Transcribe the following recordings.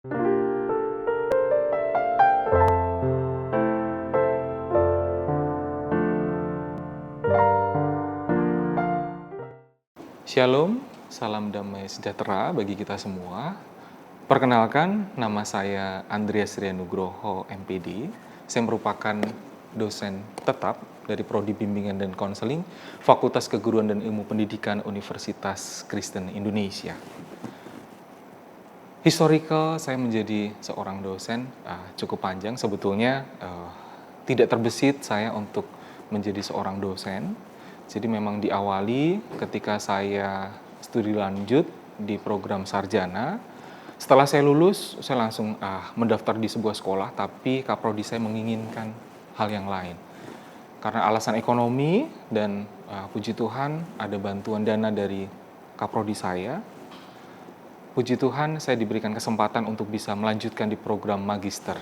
Shalom, salam damai sejahtera bagi kita semua. Perkenalkan, nama saya Andreas Rianugroho, MPD. Saya merupakan dosen tetap dari Prodi Bimbingan dan Konseling, Fakultas Keguruan dan Ilmu Pendidikan Universitas Kristen Indonesia. Historical saya menjadi seorang dosen cukup panjang. Sebetulnya tidak terbesit saya untuk menjadi seorang dosen. Jadi memang diawali ketika saya studi lanjut di program sarjana. Setelah saya lulus, saya langsung mendaftar di sebuah sekolah, tapi kaprodi saya menginginkan hal yang lain. Karena alasan ekonomi dan puji Tuhan ada bantuan dana dari kaprodi saya. Puji Tuhan saya diberikan kesempatan untuk bisa melanjutkan di program magister.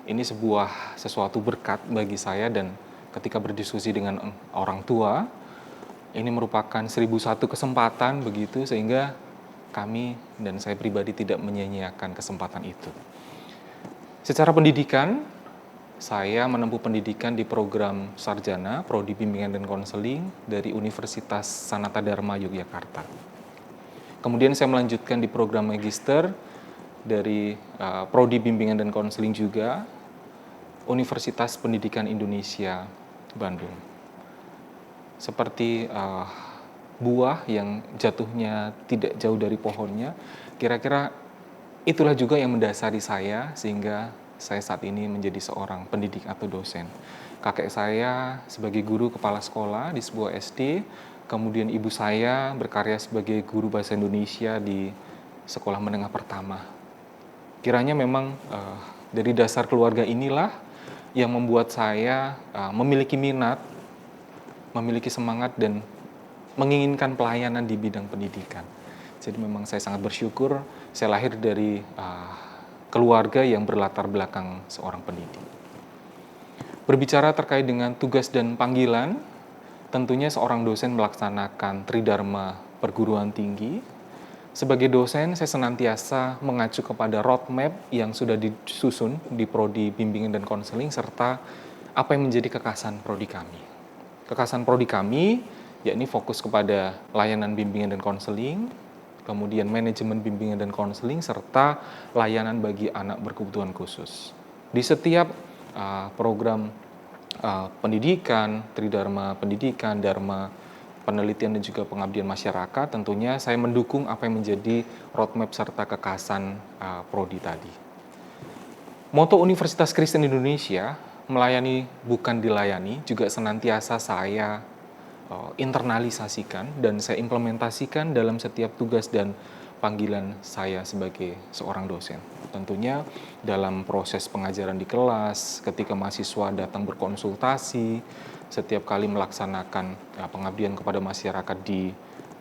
Ini sesuatu berkat bagi saya, dan ketika berdiskusi dengan orang tua, ini merupakan 1001 kesempatan begitu, sehingga kami dan saya pribadi tidak menyia-nyiakan kesempatan itu. Secara pendidikan, saya menempuh pendidikan di program sarjana, Prodi Bimbingan dan Konseling dari Universitas Sanata Dharma Yogyakarta. Kemudian saya melanjutkan di program magister dari Prodi Bimbingan dan Konseling juga, Universitas Pendidikan Indonesia, Bandung. Seperti buah yang jatuhnya tidak jauh dari pohonnya, kira-kira itulah juga yang mendasari saya sehingga saya saat ini menjadi seorang pendidik atau dosen. Kakek saya sebagai guru kepala sekolah di sebuah SD, kemudian ibu saya berkarya sebagai guru bahasa Indonesia di sekolah menengah pertama. Kiranya memang dari dasar keluarga inilah yang membuat saya memiliki minat, memiliki semangat, dan menginginkan pelayanan di bidang pendidikan. Jadi memang saya sangat bersyukur saya lahir dari keluarga yang berlatar belakang seorang pendidik. Berbicara terkait dengan tugas dan panggilan, tentunya seorang dosen melaksanakan tridharma perguruan tinggi. Sebagai dosen, saya senantiasa mengacu kepada roadmap yang sudah disusun di Prodi Bimbingan dan Konseling, serta apa yang menjadi kekasan Prodi kami. Kekasan Prodi kami, yakni fokus kepada layanan bimbingan dan konseling, kemudian manajemen bimbingan dan konseling, serta layanan bagi anak berkebutuhan khusus. Di setiap program pendidikan, tridharma pendidikan, dharma penelitian, dan juga pengabdian masyarakat, tentunya saya mendukung apa yang menjadi roadmap serta kekasan Prodi tadi. Moto Universitas Kristen Indonesia, melayani bukan dilayani, juga senantiasa saya internalisasikan dan saya implementasikan dalam setiap tugas dan panggilan saya sebagai seorang dosen. Tentunya dalam proses pengajaran di kelas, ketika mahasiswa datang berkonsultasi, setiap kali melaksanakan pengabdian kepada masyarakat di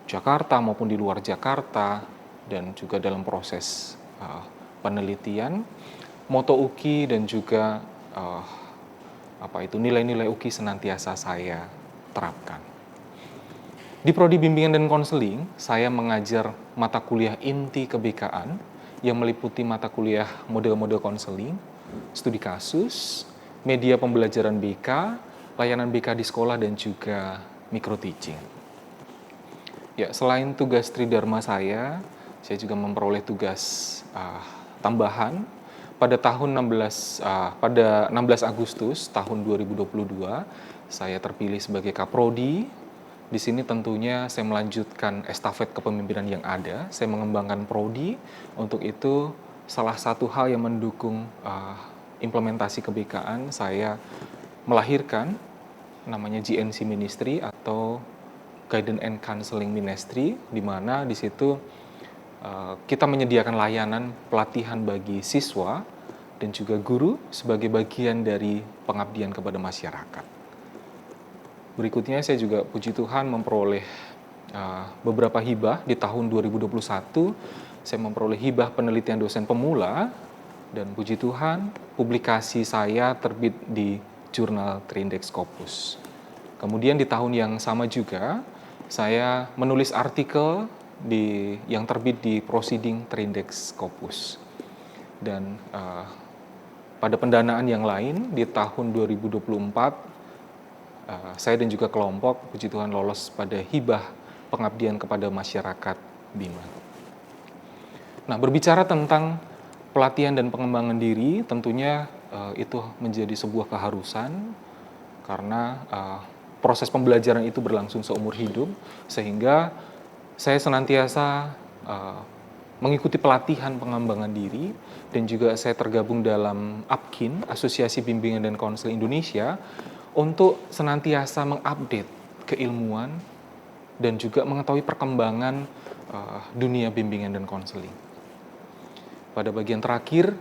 Jakarta maupun di luar Jakarta, dan juga dalam proses penelitian, moto UKI dan juga nilai-nilai UKI senantiasa saya terapkan. Di Prodi Bimbingan dan Konseling, saya mengajar mata kuliah inti kebekaan yang meliputi mata kuliah model-model konseling, studi kasus, media pembelajaran BK, layanan BK di sekolah, dan juga micro teaching. Ya, selain tugas tridharma saya juga memperoleh tugas tambahan. Pada 16 Agustus tahun 2022, saya terpilih sebagai Kaprodi. Di sini tentunya saya melanjutkan estafet kepemimpinan yang ada, saya mengembangkan prodi. Untuk itu, salah satu hal yang mendukung implementasi kebekaan, saya melahirkan namanya GNC Ministry atau Guidance and Counseling Ministry, di mana di situ kita menyediakan layanan pelatihan bagi siswa dan juga guru sebagai bagian dari pengabdian kepada masyarakat. Berikutnya saya juga puji Tuhan memperoleh beberapa hibah. Di tahun 2021 saya memperoleh hibah penelitian dosen pemula, dan puji Tuhan publikasi saya terbit di jurnal Trindex Scopus. Kemudian di tahun yang sama juga saya menulis artikel yang terbit di Proceeding Trindex Scopus. Dan pada pendanaan yang lain di tahun 2024, saya dan juga kelompok, puji Tuhan, lolos pada hibah pengabdian kepada masyarakat Bima. Nah, berbicara tentang pelatihan dan pengembangan diri, tentunya itu menjadi sebuah keharusan karena proses pembelajaran itu berlangsung seumur hidup, sehingga saya senantiasa mengikuti pelatihan pengembangan diri, dan juga saya tergabung dalam APKIN, Asosiasi Bimbingan dan Konseling Indonesia, untuk senantiasa mengupdate keilmuan dan juga mengetahui perkembangan dunia bimbingan dan konseling. Pada bagian terakhir,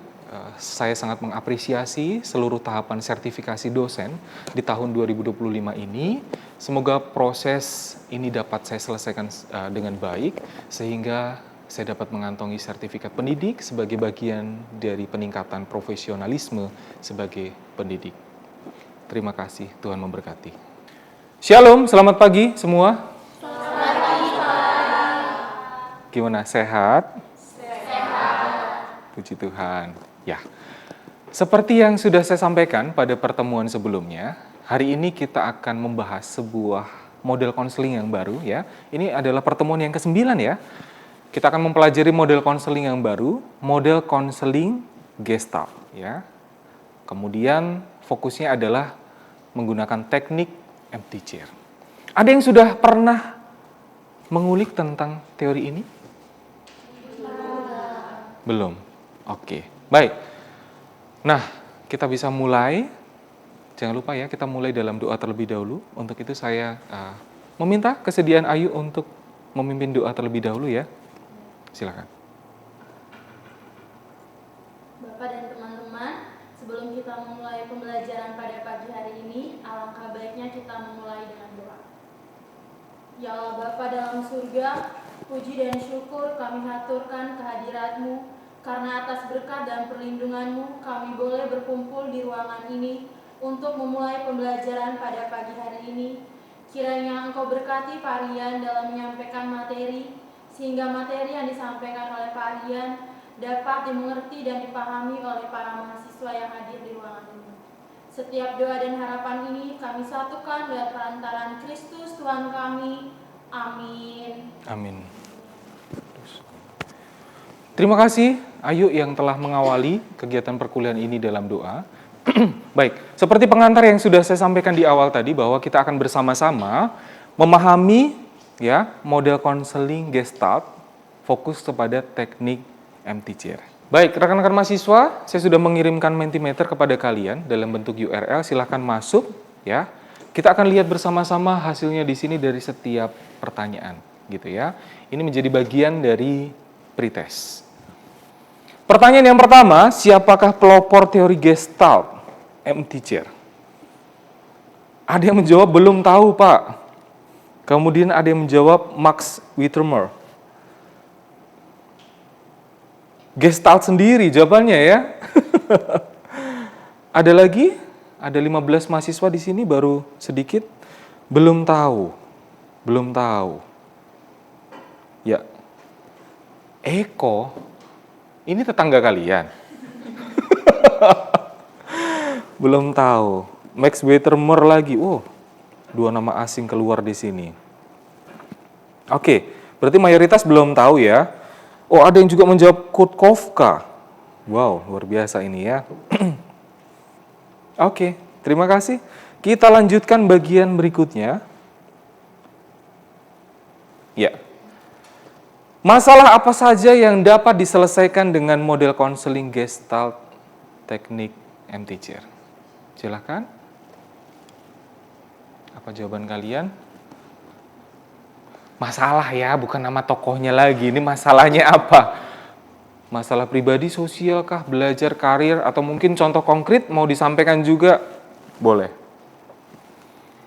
saya sangat mengapresiasi seluruh tahapan sertifikasi dosen di tahun 2025 ini. Semoga proses ini dapat saya selesaikan dengan baik, sehingga saya dapat mengantongi sertifikat pendidik sebagai bagian dari peningkatan profesionalisme sebagai pendidik. Terima kasih, Tuhan memberkati. Shalom, selamat pagi semua. Selamat pagi, Pak. Gimana, sehat? Sehat. Puji Tuhan. Ya, seperti yang sudah saya sampaikan pada pertemuan sebelumnya, hari ini kita akan membahas sebuah model konseling yang baru ya. Ini adalah pertemuan yang ke-9 ya. Kita akan mempelajari model konseling yang baru, model konseling Gestalt ya. Kemudian fokusnya adalah menggunakan teknik empty chair. Ada yang sudah pernah mengulik tentang teori ini? Belum. Oke. Baik. Nah, kita bisa mulai. Jangan lupa ya, kita mulai dalam doa terlebih dahulu. Untuk itu saya meminta kesediaan Ayu untuk memimpin doa terlebih dahulu ya. Silakan. Bapak dan teman-teman, sebelum kita memulai pembelajaran pada pagi hari ini, alangkah baiknya kita memulai dengan doa. Ya Allah Bapa dalam surga, puji dan syukur kami haturkan kehadirat-Mu, karena atas berkat dan perlindungan-Mu kami boleh berkumpul di ruangan ini untuk memulai pembelajaran pada pagi hari ini. Kiranya Engkau berkati Pak Rian dalam menyampaikan materi, sehingga materi yang disampaikan oleh Pak Rian dapat dimengerti dan dipahami oleh para mahasiswa yang hadir di ruangan ini. Setiap doa dan harapan ini kami satukan dalam perantaraan Kristus Tuhan kami. Amin. Amin. Terima kasih Ayu yang telah mengawali kegiatan perkuliahan ini dalam doa. Baik, seperti pengantar yang sudah saya sampaikan di awal tadi, bahwa kita akan bersama-sama memahami ya model konseling Gestalt, fokus kepada teknik empty chair. Baik, rekan-rekan mahasiswa, saya sudah mengirimkan Mentimeter kepada kalian dalam bentuk URL, silahkan masuk ya. Kita akan lihat bersama-sama hasilnya di sini dari setiap pertanyaan gitu ya. Ini menjadi bagian dari pretest. Pertanyaan yang pertama, siapakah pelopor teori Gestalt empty chair? Ada yang menjawab belum tahu, Pak. Kemudian ada yang menjawab Max Wittermer. Gestalt sendiri jawabannya ya. Ada lagi? Ada 15 mahasiswa di sini, baru sedikit. Belum tahu. Belum tahu. Ya. Eko, ini tetangga kalian? Belum tahu. Max Wittermer lagi. Oh, 2 nama asing keluar di sini. Oke, berarti mayoritas belum tahu ya. Oh, ada yang juga menjawab Kurt Kafka. Wow, luar biasa ini ya. Oke, terima kasih. Kita lanjutkan bagian berikutnya. Ya. Masalah apa saja yang dapat diselesaikan dengan model konseling Gestalt teknik empty chair? Silakan. Apa jawaban kalian? Masalah ya, bukan nama tokohnya lagi. Ini masalahnya apa? Masalah pribadi, sosial kah, belajar, karir, atau mungkin contoh konkret mau disampaikan juga? Boleh.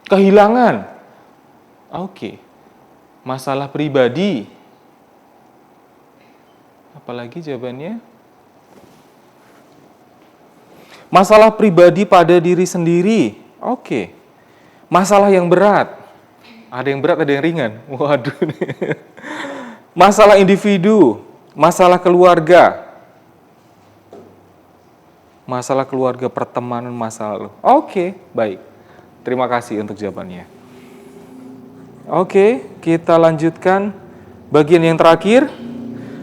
Kehilangan. Oke. Masalah pribadi. Apalagi jawabannya? Masalah pribadi pada diri sendiri. Oke. Masalah yang berat. Ada yang berat, ada yang ringan. Waduh. Masalah individu, masalah keluarga. masalah keluarga, pertemanan masa lalu. Oke, baik. Terima kasih untuk jawabannya. Oke, kita lanjutkan bagian yang terakhir.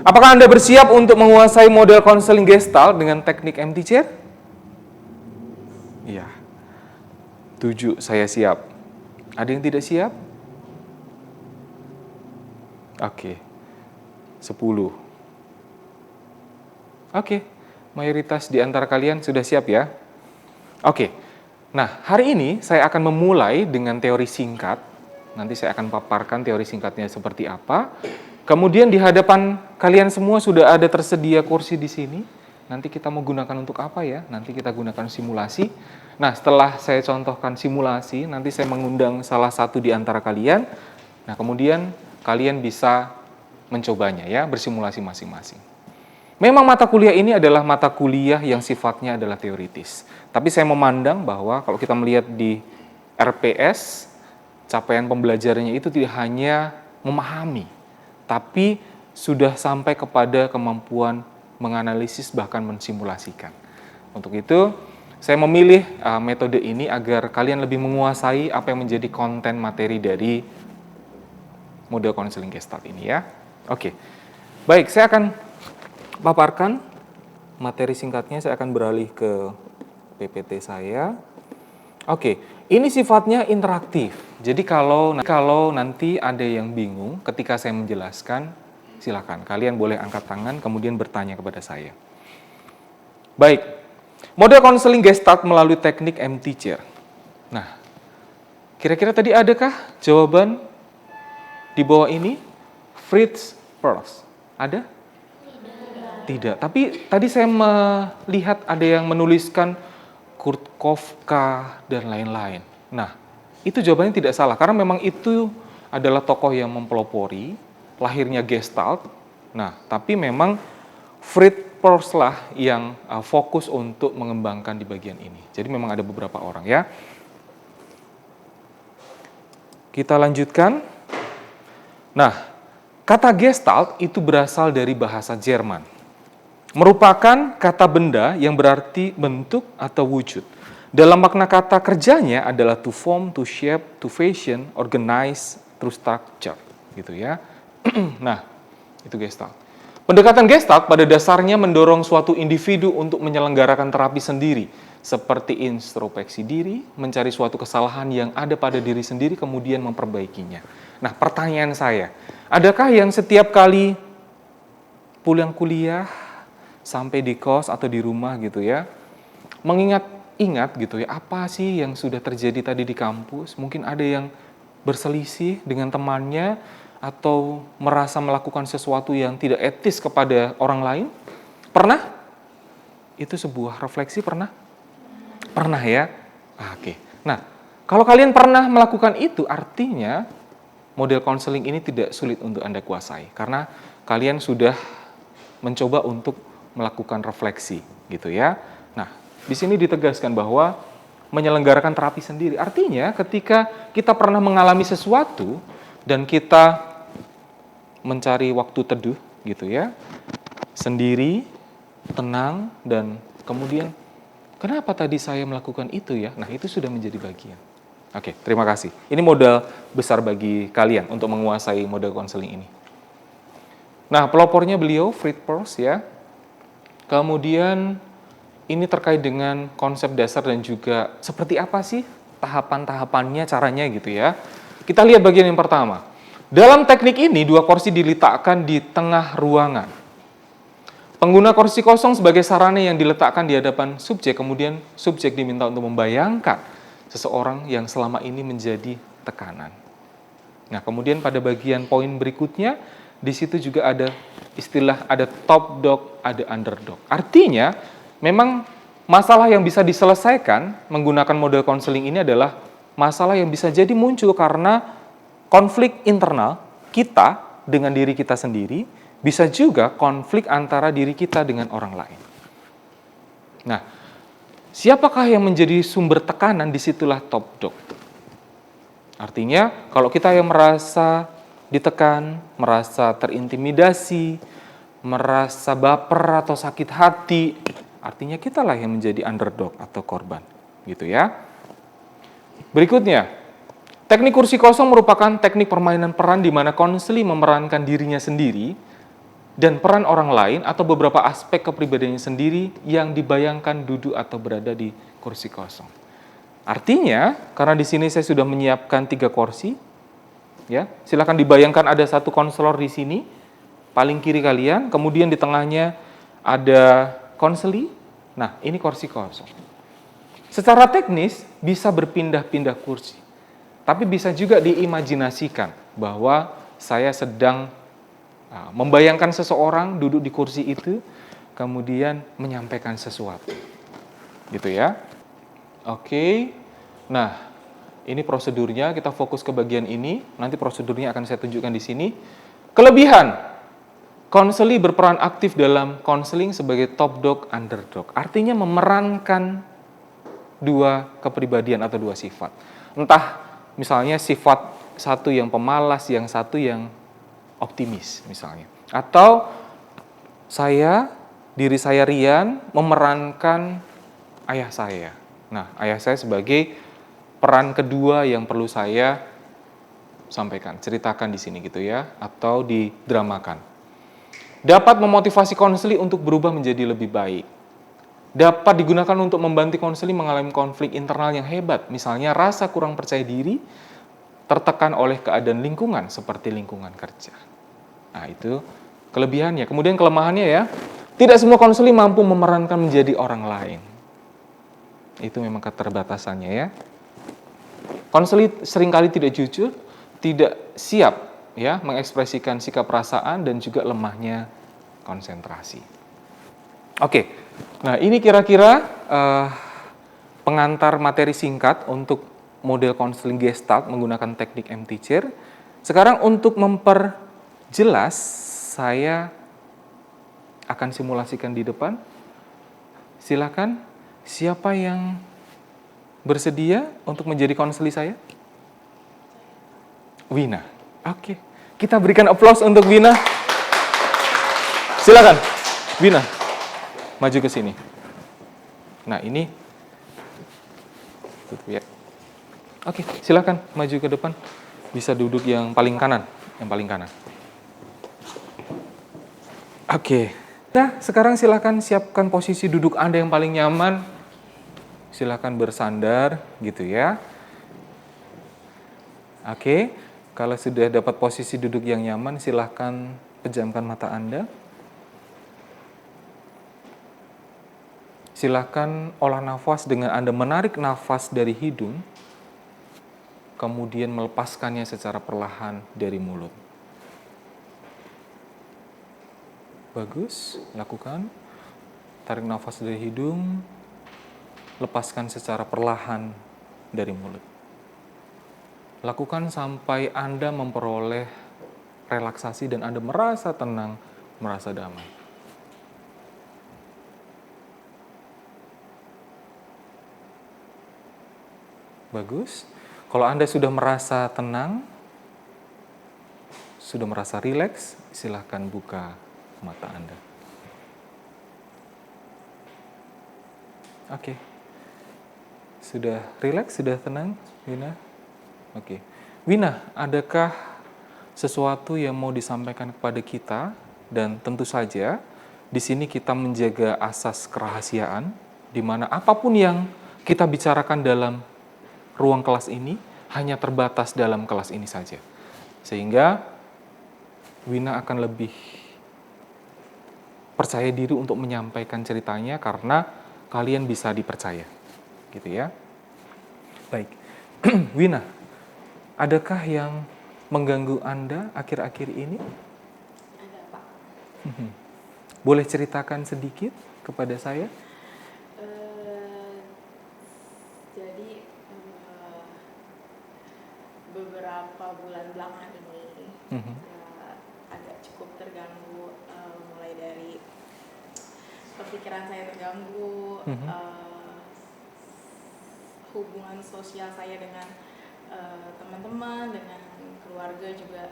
Apakah Anda bersiap untuk menguasai model konseling Gestalt dengan teknik empty chair? Iya. 7, saya siap. Ada yang tidak siap? Oke. 10. Oke, mayoritas di antara kalian sudah siap ya? Oke, nah hari ini saya akan memulai dengan teori singkat. Nanti saya akan paparkan teori singkatnya seperti apa. Kemudian di hadapan kalian semua sudah ada tersedia kursi di sini. Nanti kita mau gunakan untuk apa ya? Nanti kita gunakan simulasi. Nah setelah saya contohkan simulasi, nanti saya mengundang salah satu di antara kalian. Nah kemudian kalian bisa mencobanya ya, bersimulasi masing-masing. Memang mata kuliah ini adalah mata kuliah yang sifatnya adalah teoritis. Tapi saya memandang bahwa kalau kita melihat di RPS, capaian pembelajarannya itu tidak hanya memahami, tapi sudah sampai kepada kemampuan menganalisis bahkan mensimulasikan. Untuk itu, saya memilih metode ini agar kalian lebih menguasai apa yang menjadi konten materi dari model konseling Gestalt ini ya. Oke, baik, saya akan paparkan materi singkatnya. Saya akan beralih ke PPT saya. Oke, ini sifatnya interaktif. Jadi kalau nanti ada yang bingung ketika saya menjelaskan, silakan kalian boleh angkat tangan kemudian bertanya kepada saya. Baik, model konseling Gestalt melalui teknik empty chair. Nah, kira-kira tadi adakah jawaban di bawah ini? Fritz Perls. Ada? Tidak, tapi tadi saya melihat ada yang menuliskan Kurt Kafka dan lain-lain. Nah, itu jawabannya tidak salah, karena memang itu adalah tokoh yang mempelopori lahirnya Gestalt. Nah, tapi memang Fritz Perls lah yang fokus untuk mengembangkan di bagian ini. Jadi memang ada beberapa orang ya. Kita lanjutkan. Nah, kata Gestalt itu berasal dari bahasa Jerman. Merupakan kata benda yang berarti bentuk atau wujud. Dalam makna kata kerjanya adalah to form, to shape, to fashion, organize, to structure, gitu ya. Nah, itu Gestalt. Pendekatan Gestalt pada dasarnya mendorong suatu individu untuk menyelenggarakan terapi sendiri, seperti introspeksi diri, mencari suatu kesalahan yang ada pada diri sendiri, kemudian memperbaikinya. Nah, pertanyaan saya, adakah yang setiap kali pulang kuliah, sampai di kos atau di rumah gitu ya, mengingat-ingat gitu ya, apa sih yang sudah terjadi tadi di kampus? Mungkin ada yang berselisih dengan temannya atau merasa melakukan sesuatu yang tidak etis kepada orang lain. Pernah? Itu sebuah refleksi, pernah? Pernah ya? Oke. Nah, kalau kalian pernah melakukan itu, artinya model konseling ini tidak sulit untuk Anda kuasai, karena kalian sudah mencoba untuk melakukan refleksi gitu ya. Nah, di sini ditegaskan bahwa menyelenggarakan terapi sendiri artinya ketika kita pernah mengalami sesuatu dan kita mencari waktu teduh gitu ya, sendiri, tenang, dan kemudian kenapa tadi saya melakukan itu ya? Nah, itu sudah menjadi bagian. Oke, terima kasih. Ini modal besar bagi kalian untuk menguasai model konseling ini. Nah, pelopornya beliau Fritz Perls ya. Kemudian ini terkait dengan konsep dasar dan juga seperti apa sih tahapan-tahapannya, caranya gitu ya. Kita lihat bagian yang pertama. Dalam teknik ini, 2 kursi diletakkan di tengah ruangan. Pengguna kursi kosong sebagai sarana yang diletakkan di hadapan subjek, kemudian subjek diminta untuk membayangkan seseorang yang selama ini menjadi tekanan. Nah, kemudian pada bagian poin berikutnya, di situ juga ada istilah, ada top dog, ada underdog. Artinya, memang masalah yang bisa diselesaikan menggunakan model konseling ini adalah masalah yang bisa jadi muncul karena konflik internal kita dengan diri kita sendiri, bisa juga konflik antara diri kita dengan orang lain. Nah, siapakah yang menjadi sumber tekanan? Disitulah top dog. Artinya, kalau kita yang merasa ditekan, merasa terintimidasi, merasa baper atau sakit hati, artinya kitalah yang menjadi underdog atau korban, gitu ya. Berikutnya, teknik kursi kosong merupakan teknik permainan peran di mana konseli memerankan dirinya sendiri dan peran orang lain atau beberapa aspek kepribadiannya sendiri yang dibayangkan duduk atau berada di kursi kosong. Artinya, karena di sini saya sudah menyiapkan 3 kursi, ya, silakan dibayangkan ada satu konselor di sini, paling kiri kalian, kemudian di tengahnya ada konseli. Nah, ini kursi kosong. Secara teknis bisa berpindah-pindah kursi, tapi bisa juga diimajinasikan bahwa saya sedang membayangkan seseorang duduk di kursi itu, kemudian menyampaikan sesuatu, gitu ya. Oke, nah ini prosedurnya, kita fokus ke bagian ini, nanti prosedurnya akan saya tunjukkan di sini. Kelebihan, konseli berperan aktif dalam konseling sebagai top dog, underdog, artinya memerankan dua kepribadian atau dua sifat. Entah misalnya sifat satu yang pemalas, yang satu yang optimis misalnya. Atau diri saya Rian memerankan ayah saya. Nah, ayah saya sebagai peran kedua yang perlu saya sampaikan, ceritakan di sini gitu ya, atau didramakan. Dapat memotivasi konseli untuk berubah menjadi lebih baik. Dapat digunakan untuk membantu konseli mengalami konflik internal yang hebat, misalnya rasa kurang percaya diri, tertekan oleh keadaan lingkungan seperti lingkungan kerja. Nah, itu kelebihannya. Kemudian kelemahannya ya, tidak semua konseli mampu memerankan menjadi orang lain. Itu memang keterbatasannya ya. Konseli seringkali tidak jujur, tidak siap ya mengekspresikan sikap perasaan dan juga lemahnya konsentrasi. Oke, nah ini kira-kira pengantar materi singkat untuk model konseling Gestalt menggunakan teknik M-Teacher. Sekarang untuk memperjelas, saya akan simulasikan di depan. Silakan, siapa yang bersedia untuk menjadi konseli saya? Wina. Oke, kita berikan aplaus untuk Wina. Silakan, Wina. Maju ke sini. Nah, ini. Ya. Oke, silakan maju ke depan. Bisa duduk yang paling kanan, Oke. Nah, sekarang silakan siapkan posisi duduk Anda yang paling nyaman. Silakan bersandar gitu ya. Oke, kalau sudah dapat posisi duduk yang nyaman, silakan pejamkan mata Anda. Silakan olah nafas dengan Anda menarik nafas dari hidung, kemudian melepaskannya secara perlahan dari mulut. Bagus, lakukan. Tarik nafas dari hidung, lepaskan secara perlahan dari mulut. Lakukan sampai Anda memperoleh relaksasi dan Anda merasa tenang, merasa damai. Bagus. Kalau Anda sudah merasa tenang, sudah merasa rileks, silakan buka mata Anda. Oke. Sudah rileks, sudah tenang, Wina? Oke. Wina, adakah sesuatu yang mau disampaikan kepada kita? Dan tentu saja, di sini kita menjaga asas kerahasiaan, di mana apapun yang kita bicarakan dalam ruang kelas ini, hanya terbatas dalam kelas ini saja. Sehingga, Wina akan lebih percaya diri untuk menyampaikan ceritanya karena kalian bisa dipercaya. Gitu ya. Baik. Wina, adakah yang mengganggu Anda akhir-akhir ini? Ada, Pak. Boleh ceritakan sedikit kepada saya? Jadi beberapa bulan belakangan ini agak cukup terganggu, mulai dari pikiran saya terganggu, hubungan sosial saya dengan teman-teman, dengan keluarga juga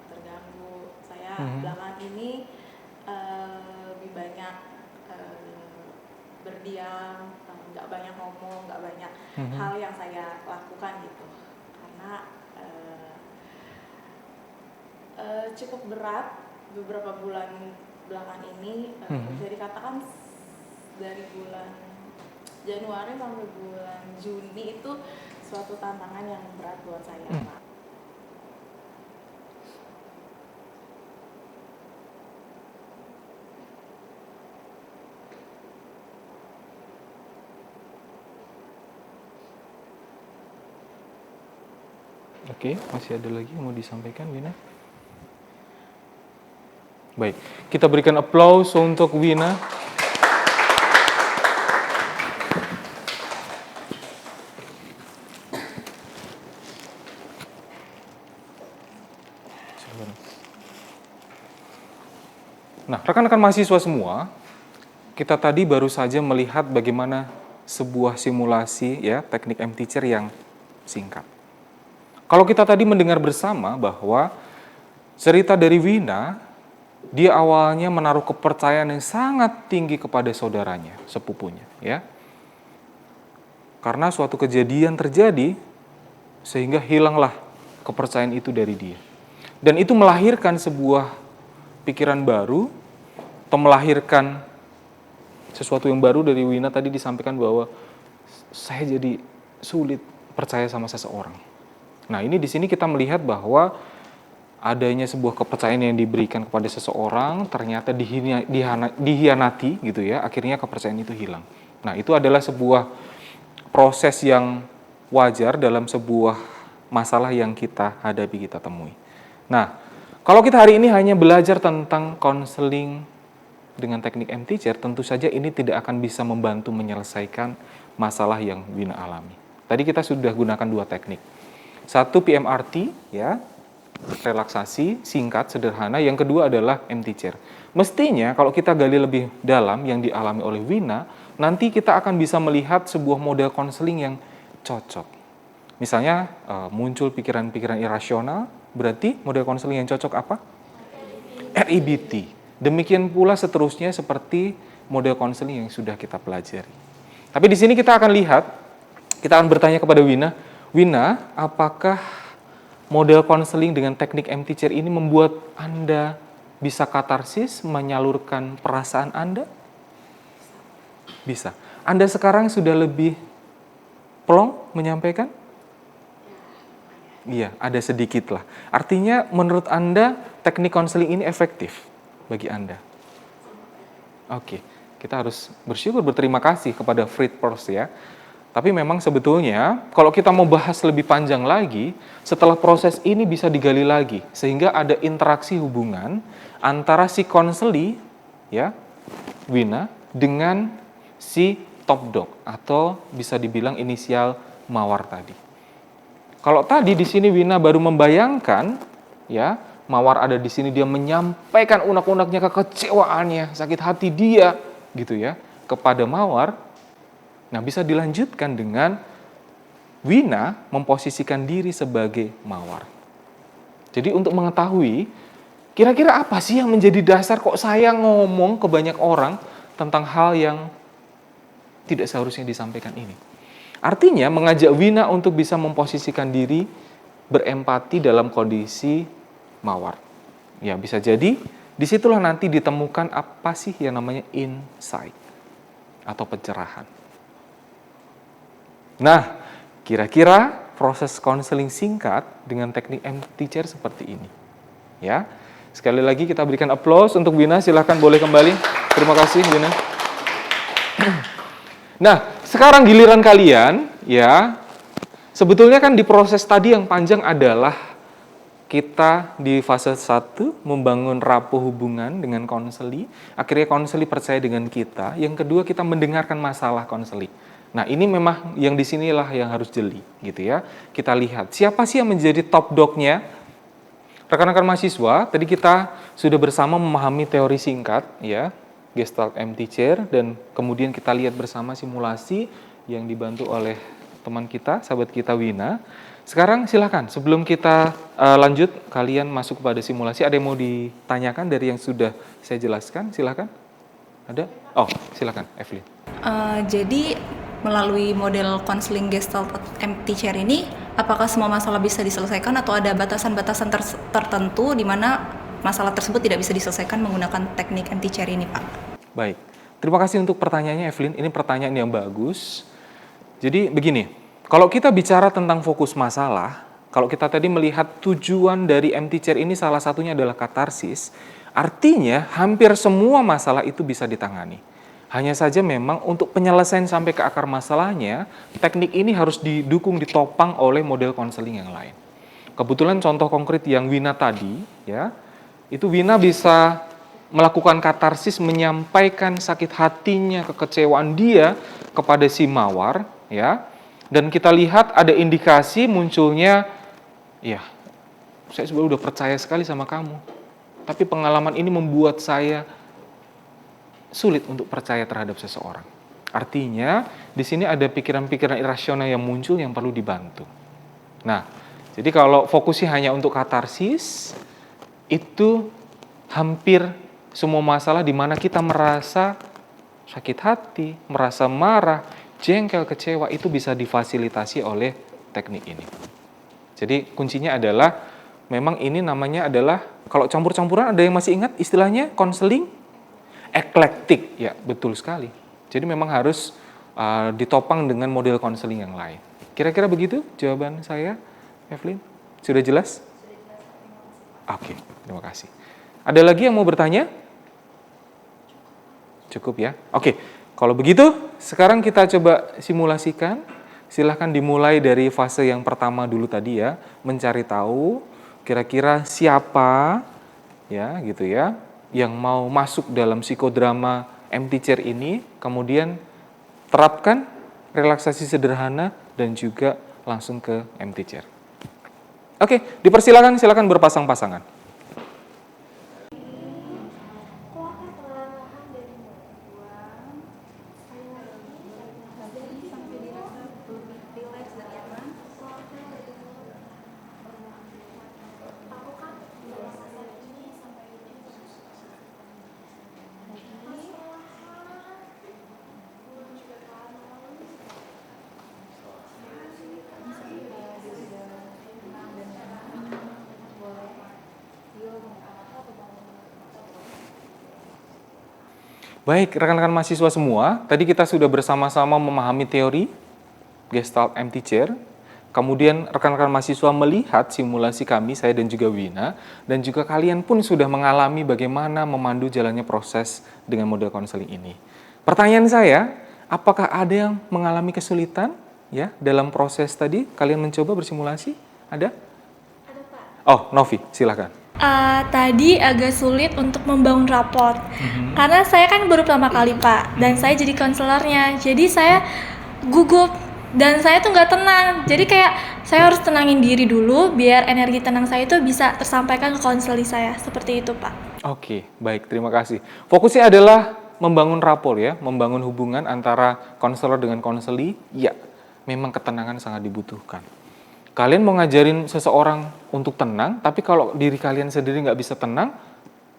terganggu. Saya belakangan ini lebih banyak berdiam, nggak banyak ngomong, nggak banyak Mhm. hal yang saya lakukan gitu. Karena cukup berat beberapa bulan belakangan ini, bisa dikatakan dari bulan Januari sampai bulan Juni itu suatu tantangan yang berat buat saya, Pak. Oke, masih ada lagi yang mau disampaikan, Wina? Baik, kita berikan applause untuk Wina. Nah, rekan-rekan mahasiswa semua, kita tadi baru saja melihat bagaimana sebuah simulasi ya teknik M-Teacher yang singkat. Kalau kita tadi mendengar bersama bahwa cerita dari Wina, dia awalnya menaruh kepercayaan yang sangat tinggi kepada saudaranya, sepupunya, ya. Karena suatu kejadian terjadi, sehingga hilanglah kepercayaan itu dari dia. Dan itu melahirkan sebuah pikiran baru, atau melahirkan sesuatu yang baru dari Wina. Tadi disampaikan bahwa saya jadi sulit percaya sama seseorang. Nah, ini di sini kita melihat bahwa adanya sebuah kepercayaan yang diberikan kepada seseorang ternyata dihianati gitu ya, akhirnya kepercayaan itu hilang. Nah, itu adalah sebuah proses yang wajar dalam sebuah masalah yang kita hadapi, kita temui. Nah, kalau kita hari ini hanya belajar tentang konseling dengan teknik M-Teacher, tentu saja ini tidak akan bisa membantu menyelesaikan masalah yang Wina alami. Tadi kita sudah gunakan dua teknik. Satu PMRT, ya, relaksasi, singkat, sederhana. Yang kedua adalah M-Teacher. Mestinya kalau kita gali lebih dalam yang dialami oleh Wina, nanti kita akan bisa melihat sebuah model konseling yang cocok. Misalnya muncul pikiran-pikiran irasional, berarti model konseling yang cocok apa? REBT. Demikian pula seterusnya seperti model konseling yang sudah kita pelajari. Tapi di sini kita akan lihat, kita akan bertanya kepada Wina, Wina, apakah model konseling dengan teknik M-Teacher ini membuat Anda bisa katarsis, menyalurkan perasaan Anda? Bisa. Anda sekarang sudah lebih plong menyampaikan? Iya, ada sedikit lah. Artinya menurut Anda teknik konseling ini efektif bagi Anda? Oke, kita harus bersyukur, berterima kasih kepada Fritz ya. Tapi memang sebetulnya kalau kita mau bahas lebih panjang lagi, setelah proses ini bisa digali lagi sehingga ada interaksi hubungan antara si konseli ya, Wina, dengan si top dog atau bisa dibilang inisial Mawar tadi. Kalau tadi di sini Wina baru membayangkan ya, Mawar ada di sini, dia menyampaikan unek-uneknya, kekecewaannya, sakit hati dia gitu ya kepada Mawar. Nah, bisa dilanjutkan dengan Wina memposisikan diri sebagai Mawar. Jadi untuk mengetahui kira-kira apa sih yang menjadi dasar kok saya ngomong ke banyak orang tentang hal yang tidak seharusnya disampaikan ini. Artinya mengajak Wina untuk bisa memposisikan diri berempati dalam kondisi Mawar. Ya, bisa jadi disitulah nanti ditemukan apa sih yang namanya insight atau pencerahan. Nah, kira-kira proses konseling singkat dengan teknik M-Teacher seperti ini. Ya, sekali lagi kita berikan applause untuk Wina. Silahkan boleh kembali. Terima kasih Wina. Nah, sekarang giliran kalian ya. Sebetulnya kan di proses tadi yang panjang adalah kita di fase 1 membangun rapuh hubungan dengan konseli, akhirnya konseli percaya dengan kita. Yang kedua, kita mendengarkan masalah konseli. Nah, ini memang yang di sinilah yang harus jeli gitu ya. Kita lihat siapa sih yang menjadi top dog-nya. Rekan-rekan mahasiswa, tadi kita sudah bersama memahami teori singkat ya, Gestalt M-Teacher, dan kemudian kita lihat bersama simulasi yang dibantu oleh teman kita, sahabat kita Wina. Sekarang silakan, sebelum kita lanjut, kalian masuk kepada simulasi. Ada yang mau ditanyakan dari yang sudah saya jelaskan? Silakan. Ada? Oh, silakan, Evelyn. Jadi melalui model konseling Gestalt MT-Chair ini, apakah semua masalah bisa diselesaikan atau ada batasan-batasan tertentu di mana masalah tersebut tidak bisa diselesaikan menggunakan teknik MT-Chair ini, Pak? Baik, terima kasih untuk pertanyaannya Evelyn. Ini pertanyaan yang bagus. Jadi begini, kalau kita bicara tentang fokus masalah, kalau kita tadi melihat tujuan dari MT-Chair ini salah satunya adalah katarsis, artinya hampir semua masalah itu bisa ditangani. Hanya saja memang untuk penyelesaian sampai ke akar masalahnya, teknik ini harus didukung, ditopang oleh model konseling yang lain. Kebetulan contoh konkret yang Wina tadi, ya, itu Wina bisa melakukan katarsis, menyampaikan sakit hatinya, kekecewaan dia kepada si mawar, ya. Dan kita lihat ada indikasi munculnya, ya, saya sebenarnya udah percaya sekali sama kamu. Tapi pengalaman ini membuat saya sulit untuk percaya terhadap seseorang. Artinya, di sini ada pikiran-pikiran irasional yang muncul yang perlu dibantu. Nah, jadi kalau fokusnya hanya untuk katarsis, itu hampir semua masalah di mana kita merasa sakit hati, merasa marah, jengkel, kecewa, itu bisa difasilitasi oleh teknik ini. Jadi kuncinya adalah, memang ini namanya adalah, kalau campur-campuran ada yang masih ingat istilahnya konseling eklektik, ya betul sekali. Jadi memang harus ditopang dengan model konseling yang lain. Kira-kira begitu jawaban saya, Evelyn? Sudah jelas? Oke, terima kasih. Ada lagi yang mau bertanya? Cukup ya? Oke, kalau begitu sekarang kita coba simulasikan. Silahkan dimulai dari fase yang pertama dulu tadi ya, mencari tahu kira-kira siapa, ya gitu ya, yang mau masuk dalam psikodrama MT-Chair ini, kemudian terapkan relaksasi sederhana dan juga langsung ke MT-Chair. Oke, silakan berpasang-pasangan. Baik, rekan-rekan mahasiswa semua, tadi kita sudah bersama-sama memahami teori Gestalt MT-Chair. Kemudian rekan-rekan mahasiswa melihat simulasi kami, saya dan juga Wina, dan juga kalian pun sudah mengalami bagaimana memandu jalannya proses dengan model konseling ini. Pertanyaan saya, apakah ada yang mengalami kesulitan ya dalam proses tadi? Kalian mencoba bersimulasi? Ada? Ada, Pak. Oh, Novi, silakan. Tadi agak sulit untuk membangun raport karena saya kan baru pertama kali Pak dan saya jadi konselornya, jadi saya gugup dan saya tuh nggak tenang, jadi kayak saya harus tenangin diri dulu biar energi tenang saya itu bisa tersampaikan ke konseli saya, seperti itu Pak. Oke, baik, terima kasih. Fokusnya adalah membangun rapor ya, membangun hubungan antara konselor dengan konseli. Ya, memang ketenangan sangat dibutuhkan. Kalian mau ngajarin seseorang untuk tenang, tapi kalau diri kalian sendiri nggak bisa tenang,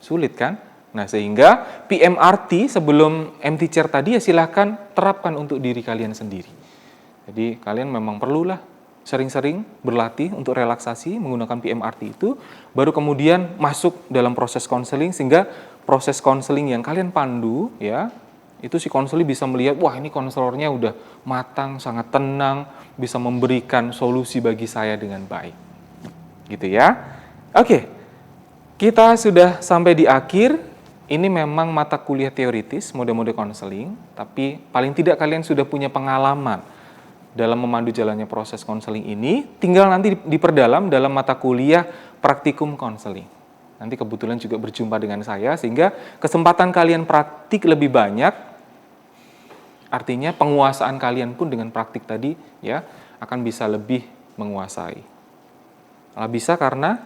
sulit kan? Nah, sehingga PMRT sebelum MT-Chair tadi ya silahkan terapkan untuk diri kalian sendiri. Jadi kalian memang perlulah sering-sering berlatih untuk relaksasi menggunakan PMRT itu, baru kemudian masuk dalam proses konseling, sehingga proses konseling yang kalian pandu ya, itu si konselor bisa melihat, wah ini konselornya udah matang, sangat tenang, bisa memberikan solusi bagi saya dengan baik. Gitu ya. Oke, kita sudah sampai di akhir. Ini memang mata kuliah teoritis, mode-mode konseling, tapi paling tidak kalian sudah punya pengalaman dalam memandu jalannya proses konseling ini, tinggal nanti diperdalam dalam mata kuliah praktikum konseling. Nanti kebetulan juga berjumpa dengan saya, sehingga kesempatan kalian praktik lebih banyak. Artinya penguasaan kalian pun dengan praktik tadi ya akan bisa lebih menguasai. Bisa karena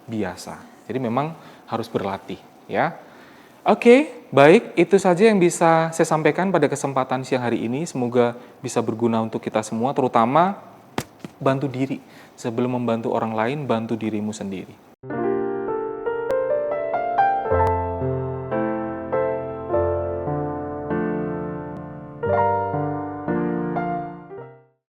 biasa. Jadi memang harus berlatih ya. Oke, baik, itu saja yang bisa saya sampaikan pada kesempatan siang hari ini. Semoga bisa berguna untuk kita semua, terutama bantu diri. Sebelum membantu orang lain, bantu dirimu sendiri.